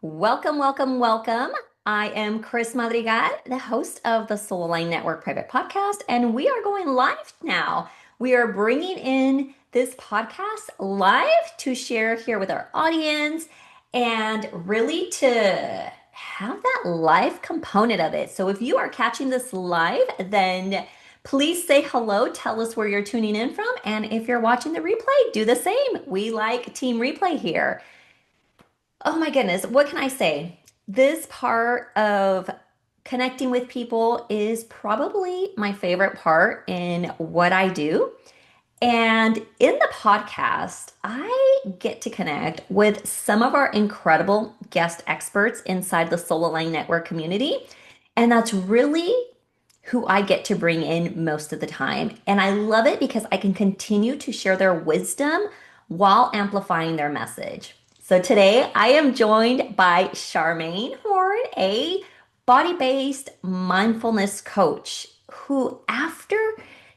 Welcome, welcome, welcome. I am Criss Madrigal, the host of the Soul Line Network Private Podcast, and we are going live now. We are bringing in this podcast live to share here with our audience and really to have that live component of it. So if you are catching this live, then please say hello, tell us where you're tuning in from, and if you're watching the replay, do the same. We like team replay here. Oh my goodness, what can I say? This part of connecting with people is probably my favorite part in what I do. And in the podcast, I get to connect with some of our incredible guest experts inside the Soul Aligned Network community. And that's really who I get to bring in most of the time. And I love it because I can continue to share their wisdom while amplifying their message. So today I am joined by Charmaine Horn, a body-based mindfulness coach who, after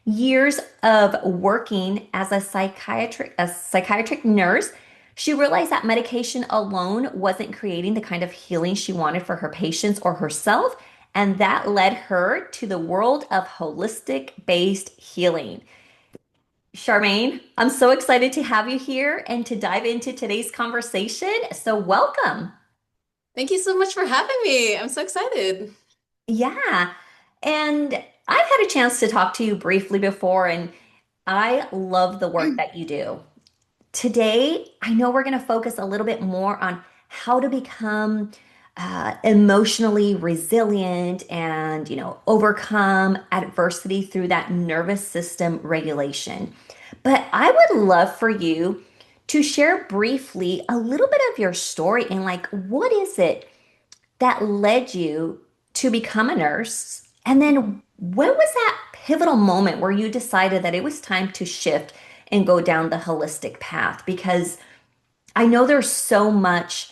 years of working as a psychiatric nurse, she realized that medication alone wasn't creating the kind of healing she wanted for her patients or herself, and that led her to the world of holistic based healing. Charmaine, I'm so excited to have you here and to dive into today's conversation. So, welcome. Thank you so much for having me. I'm so excited. Yeah. And I've had a chance to talk to you briefly before, and I love the work that you do. Today, I know we're going to focus a little bit more on how to become emotionally resilient and, overcome adversity through that nervous system regulation. But I would love for you to share briefly a little bit of your story and like what is it that led you to become a nurse? And then when was that pivotal moment where you decided that it was time to shift and go down the holistic path? Because I know there's so much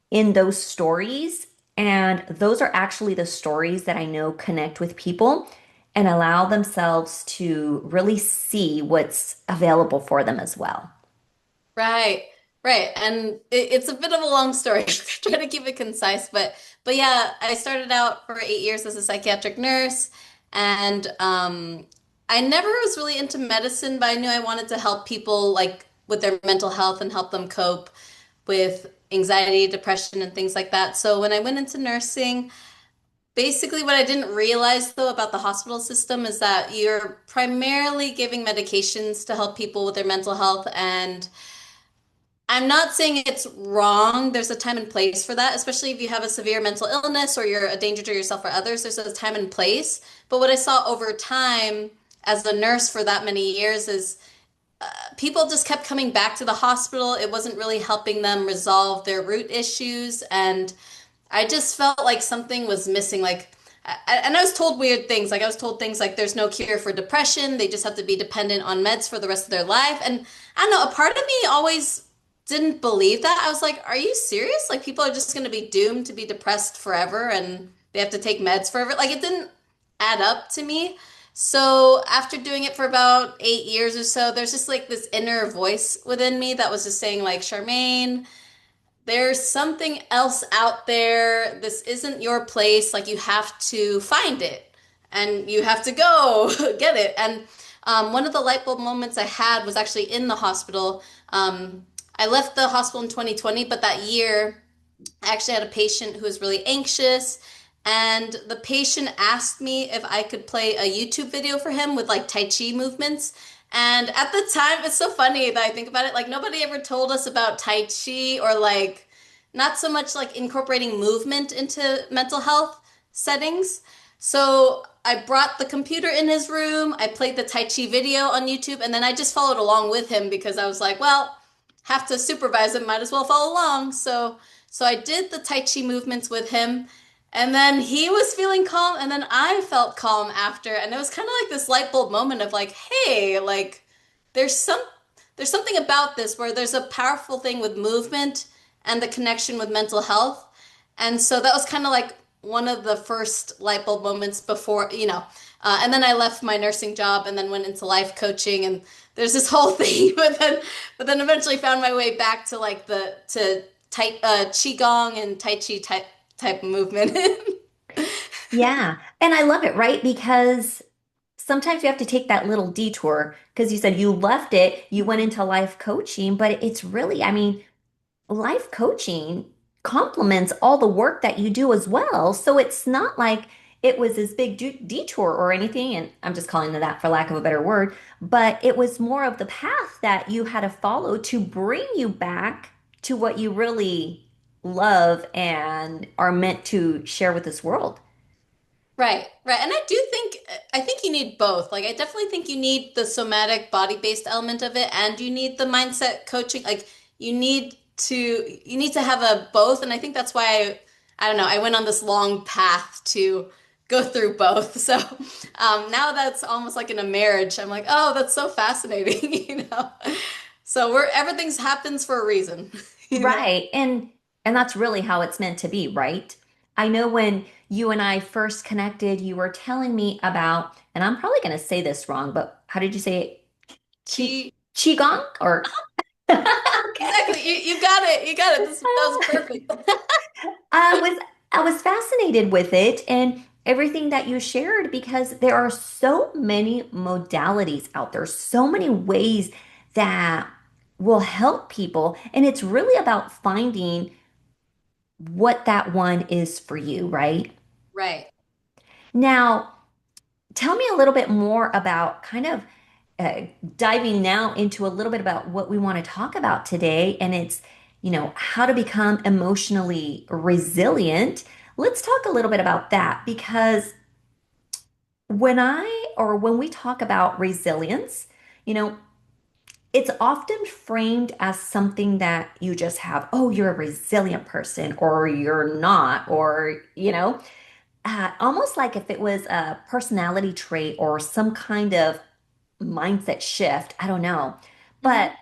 in those stories, and those are actually the stories that I know connect with people and allow themselves to really see what's available for them as well. Right, right. And it's a bit of a long story. Try to keep it concise, but yeah, I started out for 8 years as a psychiatric nurse, and I never was really into medicine, but I knew I wanted to help people like with their mental health and help them cope with anxiety, depression, and things like that. So when I went into nursing, basically, what I didn't realize though about the hospital system is that you're primarily giving medications to help people with their mental health. And I'm not saying it's wrong. There's a time and place for that, especially if you have a severe mental illness or you're a danger to yourself or others. There's a time and place. But what I saw over time as a nurse for that many years is people just kept coming back to the hospital. It wasn't really helping them resolve their root issues. And I just felt like something was missing. And I was told weird things. Like I was told things like there's no cure for depression. They just have to be dependent on meds for the rest of their life. And I don't know, a part of me always didn't believe that. I was like, are you serious? Like people are just going to be doomed to be depressed forever and they have to take meds forever. Like it didn't add up to me. So after doing it for about 8 years or so, there's just like this inner voice within me that was just saying like, Charmaine, there's something else out there. This isn't your place. Like you have to find it and you have to go get it. And one of the light bulb moments I had was actually in the hospital. I left the hospital in 2020, but that year I actually had a patient who was really anxious. And the patient asked me if I could play a YouTube video for him with like Tai Chi movements. And at the time, it's so funny that I think about it. Like, nobody ever told us about Tai Chi or like not so much like incorporating movement into mental health settings. So I brought the computer in his room. I played the Tai Chi video on YouTube, and then I just followed along with him because I was like, well, have to supervise him, might as well follow along. So I did the Tai Chi movements with him. And then he was feeling calm, and then I felt calm after. And it was kind of like this light bulb moment of like, hey, like there's some there's something about this where there's a powerful thing with movement and the connection with mental health. And so that was kind of like one of the first light bulb moments and then I left my nursing job and then went into life coaching and there's this whole thing, but then eventually found my way back to like the to Qigong and Tai Chi type movement. Yeah. And I love it, right? Because sometimes you have to take that little detour because you said you left it, you went into life coaching, but it's really, I mean, life coaching complements all the work that you do as well. So it's not like it was this big detour or anything. And I'm just calling it that for lack of a better word, but it was more of the path that you had to follow to bring you back to what you really love and are meant to share with this world. Right, right. And I think you need both. Like I definitely think you need the somatic body-based element of it and you need the mindset coaching. Like you need to have a both and I think that's why I don't know, I went on this long path to go through both. So, now that's almost like in a marriage. I'm like, "Oh, that's so fascinating," you know. So, we're everything's happens for a reason, you know. Right. And that's really how it's meant to be, right? I know when you and I first connected, you were telling me about, and I'm probably going to say this wrong, but how did you say it? Qi Chi Qigong or okay. Exactly. You got it. You got it. That was perfect. I was I was fascinated with it and everything that you shared because there are so many modalities out there, so many ways that will help people, and it's really about finding what that one is for you, right? Right. Now, tell me a little bit more about kind of uh, diving now into a little bit about what we want to talk about today, and it's, how to become emotionally resilient. Let's talk a little bit about that because when we talk about resilience, you know, it's often framed as something that you just have, oh, you're a resilient person, or you're not, or, almost like if it was a personality trait or some kind of mindset shift. I don't know. But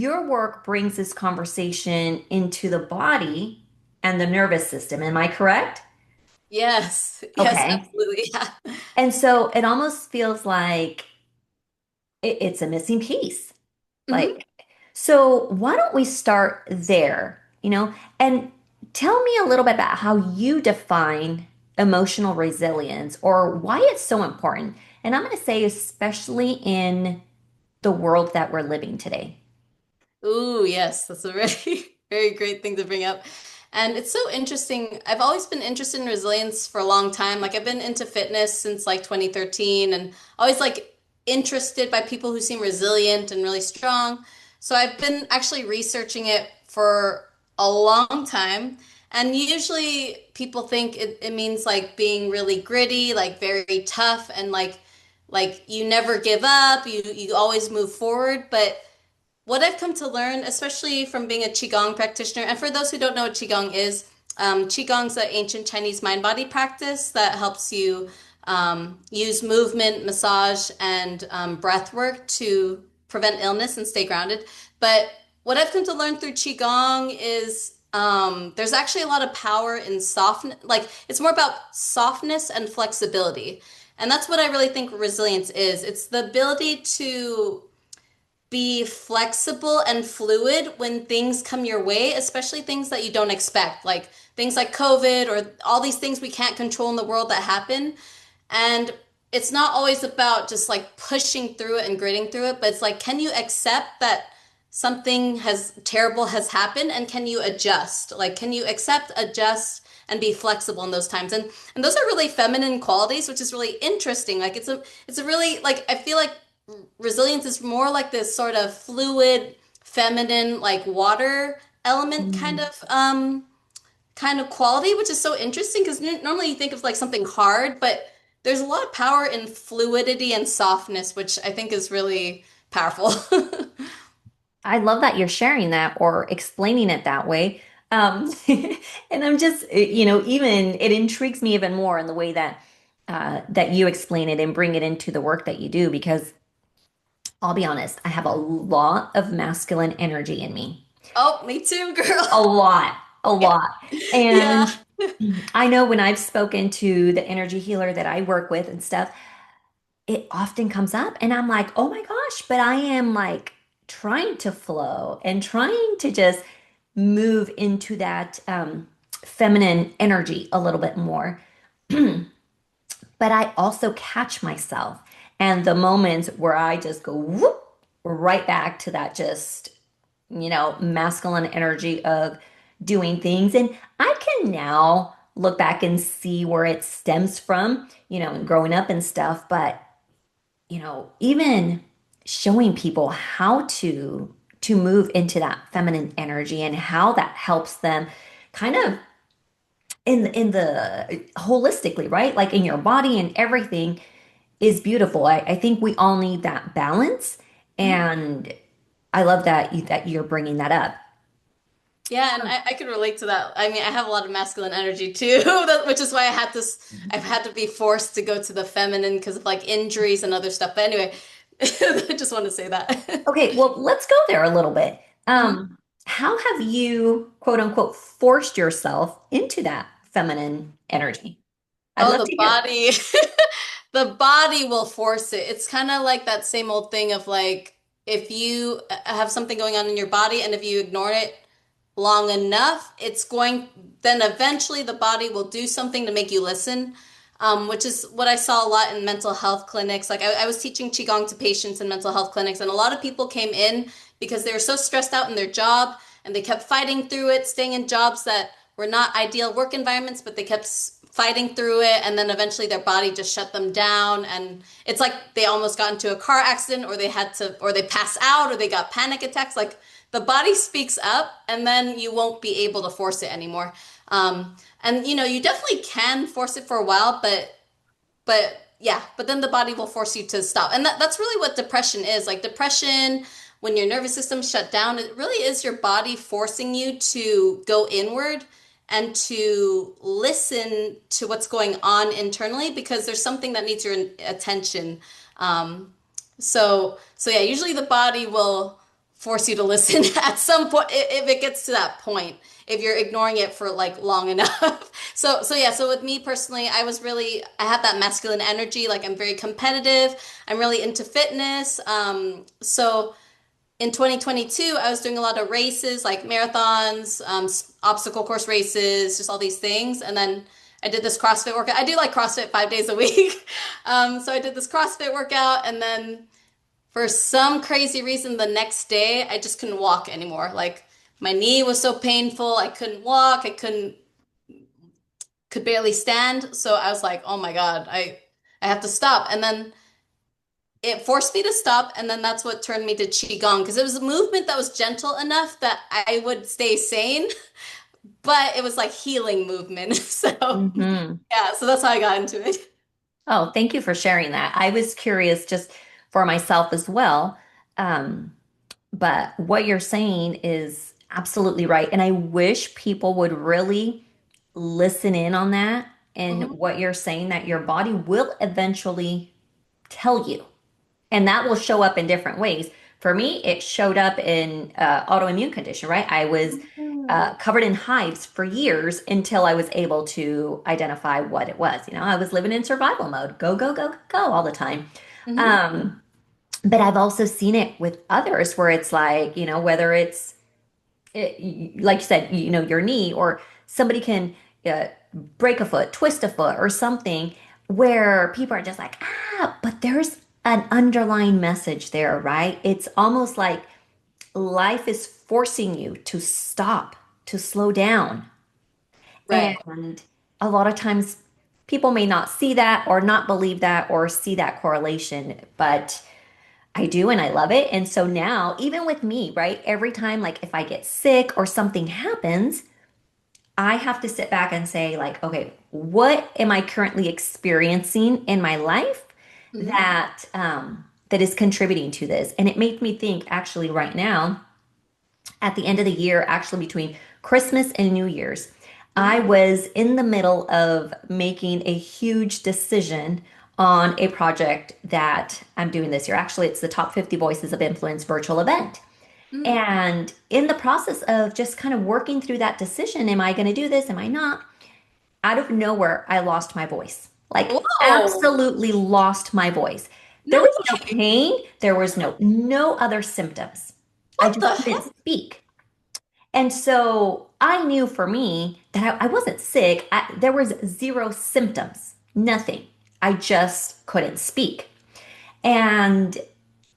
Hmm. your work brings this conversation into the body and the nervous system. Am I correct? Yes. Yes, Okay. absolutely. Yeah. And so it almost feels like it's a missing piece. Hmm. Like, so why don't we start there, and tell me a little bit about how you define emotional resilience or why it's so important. And I'm going to say, especially in the world that we're living today. Ooh, yes. That's a very, very great thing to bring up. And it's so interesting. I've always been interested in resilience for a long time. Like I've been into fitness since like 2013 and always like interested by people who seem resilient and really strong. So I've been actually researching it for a long time. And usually people think it means like being really gritty, like very tough and like you never give up, you always move forward. But what I've come to learn, especially from being a Qigong practitioner, and for those who don't know what Qigong is, Qigong's an ancient Chinese mind-body practice that helps you use movement, massage, and breath work to prevent illness and stay grounded. But what I've come to learn through Qigong is there's actually a lot of power in softness. Like it's more about softness and flexibility. And that's what I really think resilience is. It's the ability to be flexible and fluid when things come your way, especially things that you don't expect, like things like COVID or all these things we can't control in the world that happen. And it's not always about just like pushing through it and gritting through it, but it's like, can you accept that something has terrible has happened and can you adjust? Like, can you accept, adjust, and be flexible in those times? And those are really feminine qualities, which is really interesting. Like it's a really like I feel like resilience is more like this sort of fluid, feminine, like water element Mm. kind of quality, which is so interesting because normally you think of like something hard, but there's a lot of power in fluidity and softness, which I think is really powerful. I love that you're sharing that or explaining it that way. And I'm just, even it intrigues me even more in the way that you explain it and bring it into the work that you do, because I'll be honest, I have a lot of masculine energy in me. Oh, me too, girl. A lot, a Yeah. lot. Yeah. And I know when I've spoken to the energy healer that I work with and stuff, it often comes up and I'm like, oh my gosh, but I am like trying to flow and trying to just move into that feminine energy a little bit more. But I also catch myself and the moments where I just go whoop, right back to that just, masculine energy of doing things. And I can now look back and see where it stems from, and growing up and stuff. But, even showing people how to move into that feminine energy and how that helps them kind of in the holistically, right? Like in your body and everything is beautiful. I think we all need that balance, Mhm. and I love that you're bringing that up. Yeah, and I could relate to that. I mean, I have a lot of masculine energy too, which is why I've had to be forced to go to the feminine because of like injuries and other stuff. But anyway, I just want to say that. Okay, well, let's go there a little bit. Mhm. How have you, quote unquote, forced yourself into that feminine energy? I'd Oh, love the to hear. body. The body will force it. It's kind of like that same old thing of like if you have something going on in your body and if you ignore it long enough, then eventually the body will do something to make you listen, which is what I saw a lot in mental health clinics. Like I was teaching Qigong to patients in mental health clinics, and a lot of people came in because they were so stressed out in their job and they kept fighting through it, staying in jobs that were not ideal work environments, but they kept fighting through it. And then eventually their body just shut them down. And it's like they almost got into a car accident or they pass out or they got panic attacks. Like the body speaks up and then you won't be able to force it anymore. And you definitely can force it for a while, but then the body will force you to stop. And that's really what depression is. Like depression, when your nervous system's shut down, it really is your body forcing you to go inward and to listen to what's going on internally because there's something that needs your attention. So yeah, usually the body will force you to listen at some point if it gets to that point, if you're ignoring it for like long enough. So with me personally, I have that masculine energy. Like I'm very competitive. I'm really into fitness. So in 2022, I was doing a lot of races, like marathons, obstacle course races, just all these things. And then I did this CrossFit workout. I do like CrossFit 5 days a week. So I did this CrossFit workout, and then for some crazy reason, the next day I just couldn't walk anymore. Like my knee was so painful, I couldn't walk, could barely stand. So I was like, oh my God, I have to stop. And then it forced me to stop, and then that's what turned me to Qigong because it was a movement that was gentle enough that I would stay sane, but it was like healing movement. So Hmm. yeah, so that's how I got into it. Oh, thank you for sharing that. I was curious just for myself as well. Um, but what you're saying is absolutely right. And I wish people would really listen in on that and Mhm. what you're saying, that your body will eventually tell you. And that will show up in different ways. For me, it showed up in autoimmune condition, right? I was Mhm. covered in hives for years until I was able to identify what it was. I was living in survival mode, go, go, go, go all the time. Mhm. Um, but I've also seen it with others where it's like, whether it's like you said, your knee, or somebody can uh, break a foot, twist a foot, or something where people are just like, but there's an underlying message there, right? It's almost like life is forcing you to stop, to slow down. Right. And a lot of times people may not see that or not believe that or see that correlation, but I do, and I love it. And so now, even with me, right, every time, like if I get sick or something happens, I have to sit back and say, like, okay, what am I currently experiencing in my life Mhm. that is contributing to this? And it made me think actually right now, at the end of the year, actually between Christmas and New Year's, I Mhm. was in the middle of making a huge decision on a project that I'm doing this year. Actually, it's the Top 50 Voices of Influence virtual event. Mhm. And in the process of just kind of working through that decision, am I going to do this? Am I not? Out of nowhere, I lost my voice. Like Whoa. absolutely lost my voice. There No was no way. pain, there was no other symptoms. I What just the heck? couldn't speak. And so I knew for me that I wasn't sick. There was zero symptoms, nothing. I just couldn't speak. And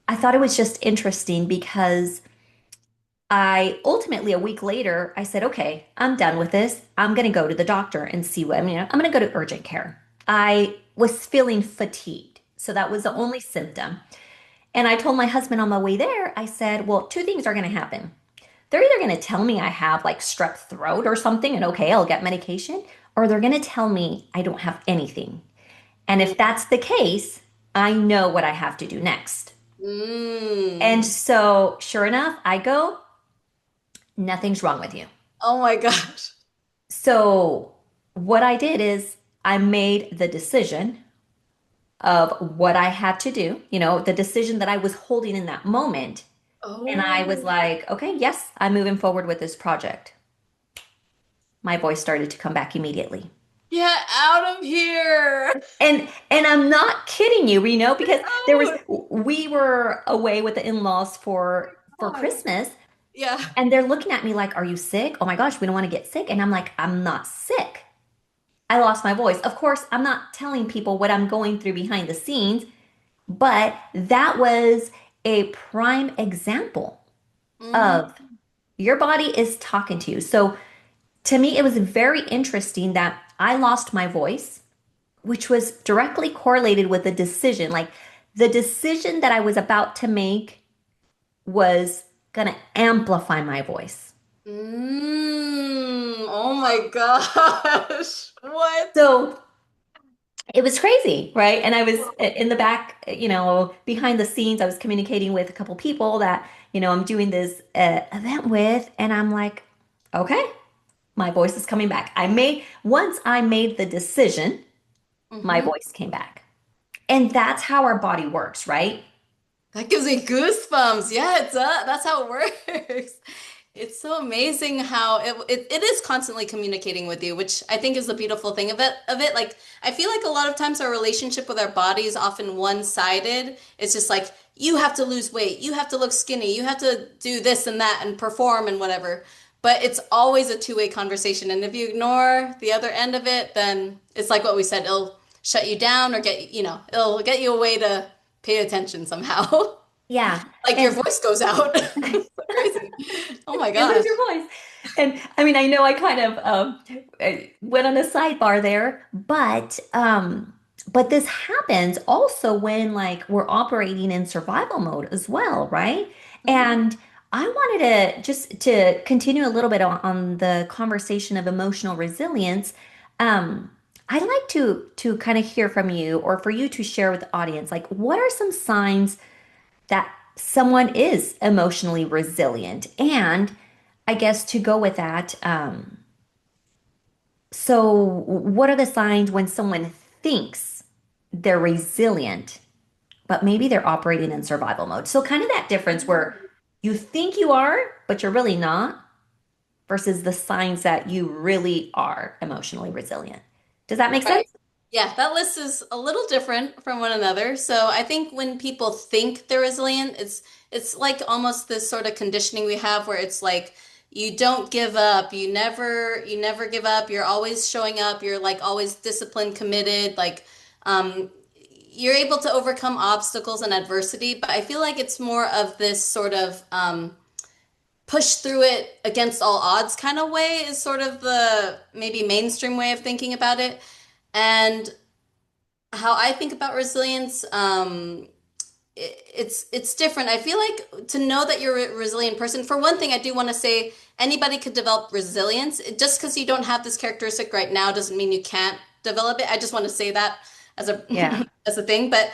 I thought it was just interesting because I ultimately, a week later, I said, okay, I'm done with this. I'm going to go to the doctor and see what, I'm going to go to urgent care. I was feeling fatigued. So that was the only symptom. And I told my husband on my way there, I said, well, two things are going to happen. They're either going to tell me I have like strep throat or something, and okay, I'll get medication, or they're going to tell me I don't have anything. And if that's the case, I know what I have to do next. And Mm. so, sure enough, I go, nothing's wrong with you. Oh my gosh. So, what I did is I made the decision of what I had to do, the decision that I was holding in that moment. And I was Oh, like, okay, yes, I'm moving forward with this project. My voice started to come back immediately. get out of here. And I'm not kidding you, because Oh, we were away with the in-laws for God. Christmas, Yeah. and they're looking at me like, "Are you sick? Oh my gosh, we don't want to get sick." And I'm like, "I'm not sick." I lost my voice. Of course, I'm not telling people what I'm going through behind the scenes, but that was a prime example Hmm. of your body is talking to you. So to me, it was very interesting that I lost my voice, which was directly correlated with the decision. Like the decision that I was about to make was going to amplify my voice. Mm. Oh my gosh. What? So it was crazy, right? And I was in the back, behind the scenes, I was communicating with a couple people that, I'm doing this event with. And I'm like, okay, my voice is coming back. Once I made the decision, my Hmm. voice came back. And that's how our body works, right? That gives me goosebumps. Yeah, it's that's how it works. It's so amazing how it is constantly communicating with you, which I think is the beautiful thing of it. Like I feel like a lot of times our relationship with our body is often one-sided. It's just like you have to lose weight, you have to look skinny, you have to do this and that and perform and whatever. But it's always a two-way conversation. And if you ignore the other end of it, then it's like what we said, it'll shut you down or it'll get you away to pay attention somehow. Yeah. Like your And voice goes out. It's so crazy. Oh my you lose gosh. your voice. And I mean, I know I kind of went on a sidebar there, but this happens also when like we're operating in survival mode as well, right? Mhm. And I wanted to just to continue a little bit on the conversation of emotional resilience. Um, I'd like to kind of hear from you or for you to share with the audience, like what are some signs that someone is emotionally resilient? And I guess to go with that, so what are the signs when someone thinks they're resilient, but maybe they're operating in survival mode? So kind of that difference where you think you are, but you're really not, versus the signs that you really are emotionally resilient. Does that make Right. sense? Yeah, that list is a little different from one another. So I think when people think they're resilient, it's like almost this sort of conditioning we have where it's like you don't give up, you never give up, you're always showing up, you're like always disciplined, committed, like um you're able to overcome obstacles and adversity, but I feel like it's more of this sort of push through it against all odds kind of way is sort of the maybe mainstream way of thinking about it. And how I think about resilience, it's different. I feel like to know that you're a resilient person, for one thing, I do want to say anybody could develop resilience. Just because you don't have this characteristic right now doesn't mean you can't develop it. I just want to say that as a Yeah. as a thing. But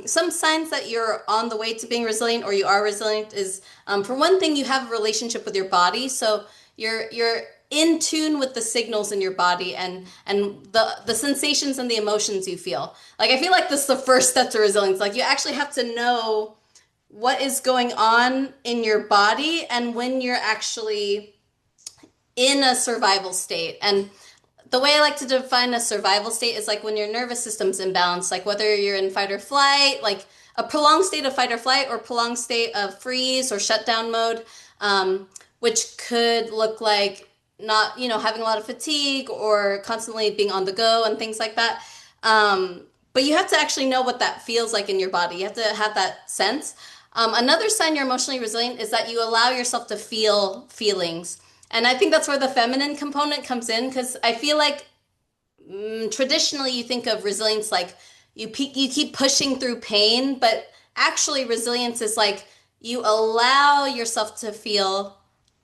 some signs that you're on the way to being resilient or you are resilient is, for one thing, you have a relationship with your body. So you're in tune with the signals in your body and the sensations and the emotions you feel. Like I feel like this is the first step to resilience. Like you actually have to know what is going on in your body and when you're actually in a survival state. And the way I like to define a survival state is like when your nervous system's imbalanced, like whether you're in fight or flight, like a prolonged state of fight or flight or prolonged state of freeze or shutdown mode. which could look like not, having a lot of fatigue or constantly being on the go and things like that. But you have to actually know what that feels like in your body. You have to have that sense. Another sign you're emotionally resilient is that you allow yourself to feel feelings. And I think that's where the feminine component comes in because I feel like traditionally you think of resilience like you keep pushing through pain, but actually resilience is like you allow yourself to feel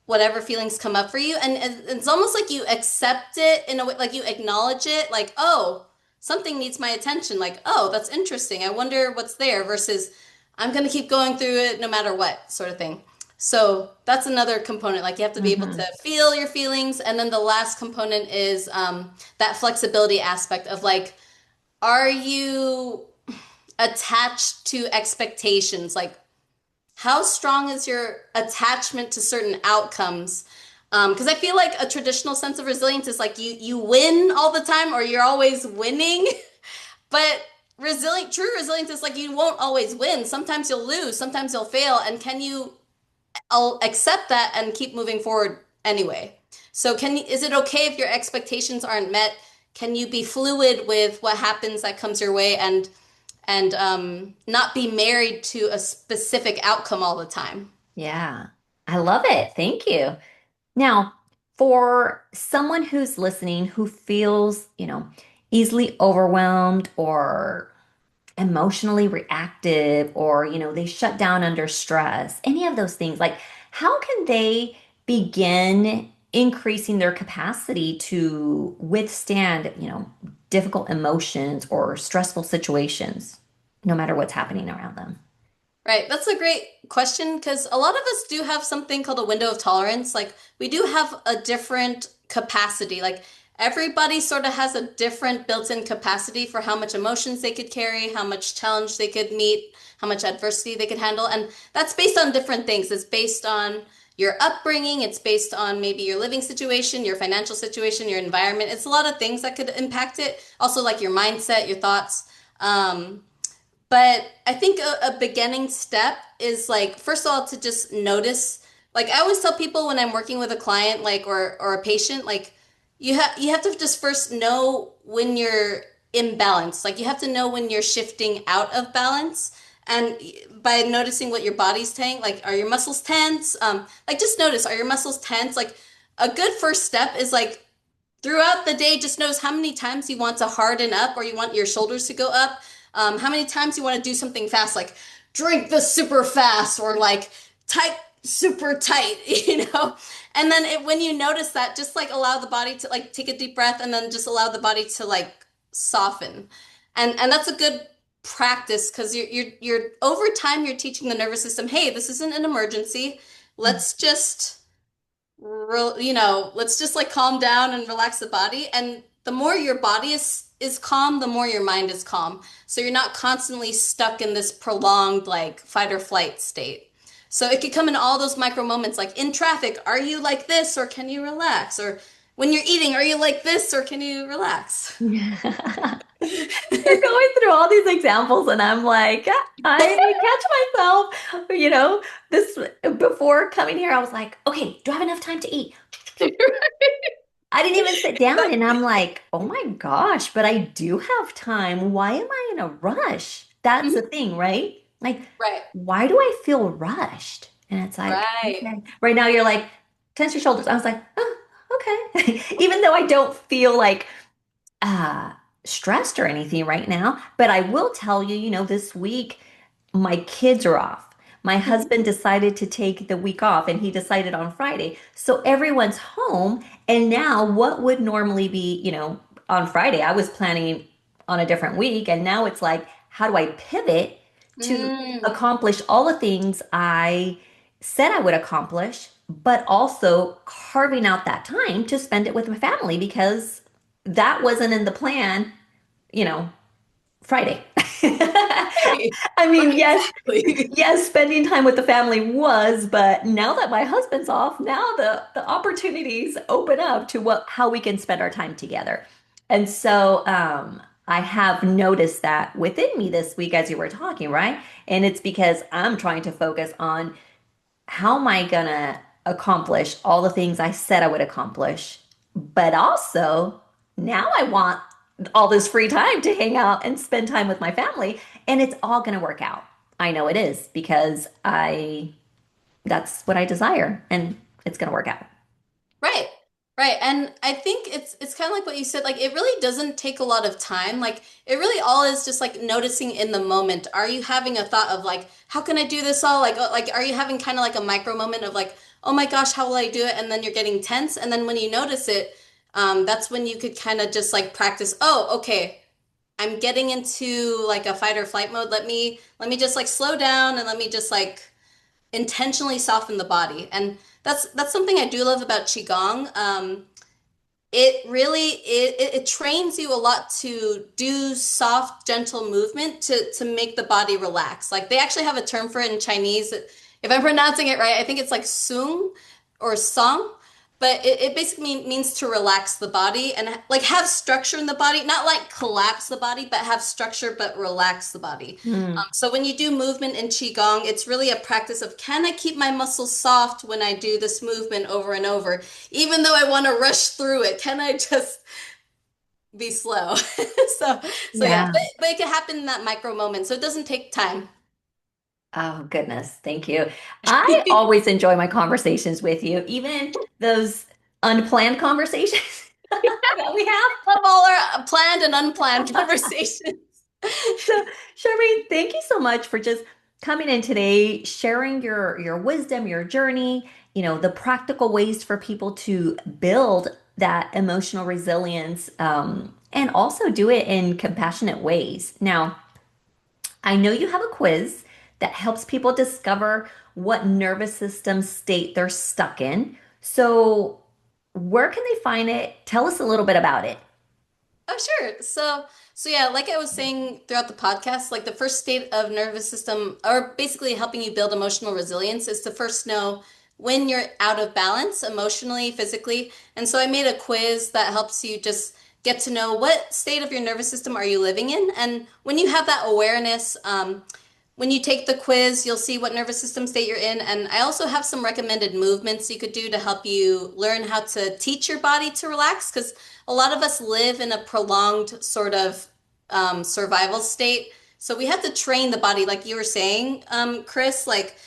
whatever feelings come up for you, and it's almost like you accept it in a way, like you acknowledge it, like, oh, something needs my attention, like, oh, that's interesting, I wonder what's there, versus I'm going to keep going through it no matter what, sort of thing. So that's another component. Like you have to be able to Hmm. feel your feelings. And then the last component is that flexibility aspect of like, are you attached to expectations? Like, how strong is your attachment to certain outcomes? Because I feel like a traditional sense of resilience is like you win all the time or you're always winning. But true resilience is like you won't always win. Sometimes you'll lose, sometimes you'll fail. And can you I'll accept that and keep moving forward anyway. So is it okay if your expectations aren't met? Can you be fluid with what happens that comes your way and not be married to a specific outcome all the time? Yeah, I love it. Thank you. Now, for someone who's listening who feels, easily overwhelmed or emotionally reactive or, they shut down under stress, any of those things, like how can they begin increasing their capacity to withstand, difficult emotions or stressful situations, no matter what's happening around them? Right. That's a great question because a lot of us do have something called a window of tolerance. Like we do have a different capacity. Like everybody sort of has a different built-in capacity for how much emotions they could carry, how much challenge they could meet, how much adversity they could handle. And that's based on different things. It's based on your upbringing, it's based on maybe your living situation, your financial situation, your environment. It's a lot of things that could impact it. Also like your mindset, your thoughts. But I think a beginning step is like, first of all, to just notice. Like I always tell people when I'm working with a client, like or a patient, like you have to just first know when you're imbalanced. Like you have to know when you're shifting out of balance. And by noticing what your body's saying, like are your muscles tense? Like just notice, are your muscles tense? Like a good first step is like throughout the day, just notice how many times you want to harden up or you want your shoulders to go up. How many times you want to do something fast, like drink this super fast or like type super tight, you know? And then when you notice that, just like allow the body to like take a deep breath and then just allow the body to like soften. And that's a good practice because you're over time you're teaching the nervous system, hey, this isn't an emergency. Let's just let's just like calm down and relax the body. And the more your body is calm, the more your mind is calm. So you're not constantly stuck in this prolonged like fight or flight state. So it could come in all those micro moments, like in traffic, are you like this or can you relax? Or when you're eating, are you like this or can you relax? You're going through all these examples, and I'm like, I catch myself, this before coming here, I was like, okay, do I have enough time to eat? I didn't even sit down, and I'm like, oh my gosh, but I do have time. Why am I in a rush? That's the Mhm. thing, right? Like, Right, why do I feel rushed? And it's like, right. okay. Right now, you're like, tense your shoulders. I was like, oh, okay. Even though I don't feel like uh stressed or anything right now, but I will tell you, this week my kids are off. My Mhm. husband decided to take the week off and he decided on Friday. So everyone's home and now what would normally be, on Friday, I was planning on a different week and now it's like how do I pivot to Mm. accomplish all the things I said I would accomplish, but also carving out that time to spend it with my family because that wasn't in the plan, you know, Friday. Right, I mean, right, yes, exactly. yes, spending time with the family was, but now that my husband's off, now the opportunities open up to how we can spend our time together. And so I have noticed that within me this week as you were talking, right? And it's because I'm trying to focus on how am I gonna accomplish all the things I said I would accomplish. But also, now I want all this free time to hang out and spend time with my family, and it's all going to work out. I know it is because I that's what I desire and it's going to work out. Right. Right. And I think it's kind of like what you said, like it really doesn't take a lot of time. Like it really all is just like noticing in the moment. Are you having a thought of like, how can I do this all? Like are you having kind of like a micro moment of like, oh my gosh, how will I do it? And then you're getting tense. And then when you notice it, that's when you could kind of just like practice, oh, okay, I'm getting into like a fight or flight mode. Let me just like slow down and let me just like intentionally soften the body. And that's something I do love about Qigong. It really it trains you a lot to do soft, gentle movement to make the body relax. Like they actually have a term for it in Chinese. If I'm pronouncing it right, I think it's like sung or song, but it basically means to relax the body and like have structure in the body, not like collapse the body, but have structure but relax the body. Hmm. So when you do movement in Qigong, it's really a practice of can I keep my muscles soft when I do this movement over and over, even though I want to rush through it? Can I just be slow? So so yeah, Yeah. but it can happen in that micro moment, so it doesn't take time. Oh, goodness. Thank you. I always enjoy my conversations with you, even those unplanned conversations that we have. Love all our planned and unplanned conversations. So, Charmaine, thank you so much for just coming in today, sharing your wisdom, your journey, the practical ways for people to build that emotional resilience, and also do it in compassionate ways. Now, I know you have a quiz that helps people discover what nervous system state they're stuck in. So, where can they find it? Tell us a little bit about it. Oh, sure. So yeah, like I was saying throughout the podcast, like the first state of nervous system, or basically helping you build emotional resilience, is to first know when you're out of balance emotionally, physically. And so I made a quiz that helps you just get to know what state of your nervous system are you living in. And when you have that awareness, when you take the quiz, you'll see what nervous system state you're in. And I also have some recommended movements you could do to help you learn how to teach your body to relax. Because a lot of us live in a prolonged sort of survival state. So we have to train the body, like you were saying, Chris, like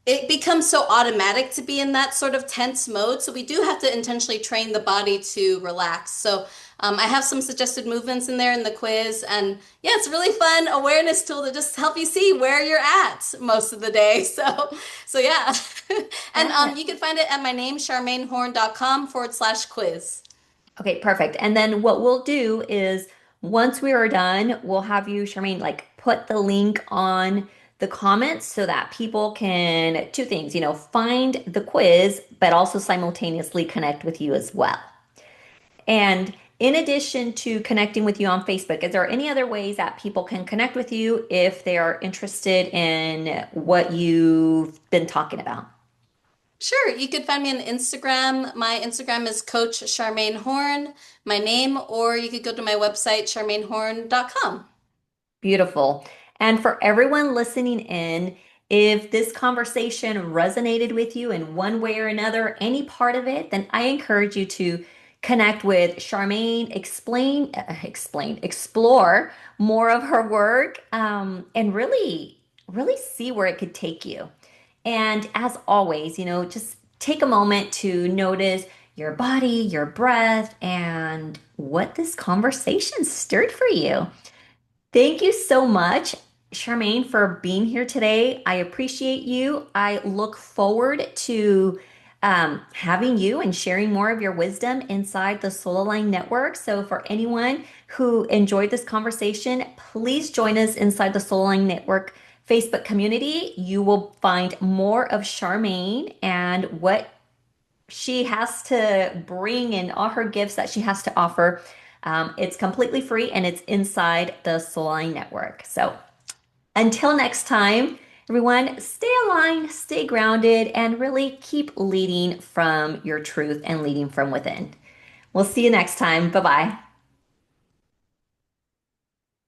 it becomes so automatic to be in that sort of tense mode. So we do have to intentionally train the body to relax. So I have some suggested movements in there in the quiz. And yeah, it's a really fun awareness tool to just help you see where you're at most of the day. So yeah. And Yeah. you can find it at my name, charmainehorn.com/quiz. Okay, perfect. And then what we'll do is once we are done, we'll have you, Charmaine, like put the link on the comments so that people can, two things, find the quiz, but also simultaneously connect with you as well. And in addition to connecting with you on Facebook, is there any other ways that people can connect with you if they are interested in what you've been talking about? Sure, you could find me on Instagram. My Instagram is Coach Charmaine Horn, my name, or you could go to my website, charmainehorn.com. Beautiful. And for everyone listening in, if this conversation resonated with you in one way or another, any part of it, then I encourage you to connect with Charmaine, explore more of her work, and really see where it could take you. And as always, just take a moment to notice your body, your breath, and what this conversation stirred for you. Thank you so much, Charmaine, for being here today. I appreciate you. I look forward to having you and sharing more of your wisdom inside the Soul Aligned Network. So, for anyone who enjoyed this conversation, please join us inside the Soul Aligned Network Facebook community. You will find more of Charmaine and what she has to bring and all her gifts that she has to offer. It's completely free and it's inside the Soul Line Network. So until next time, everyone, stay aligned, stay grounded, and really keep leading from your truth and leading from within. We'll see you next time. Bye bye.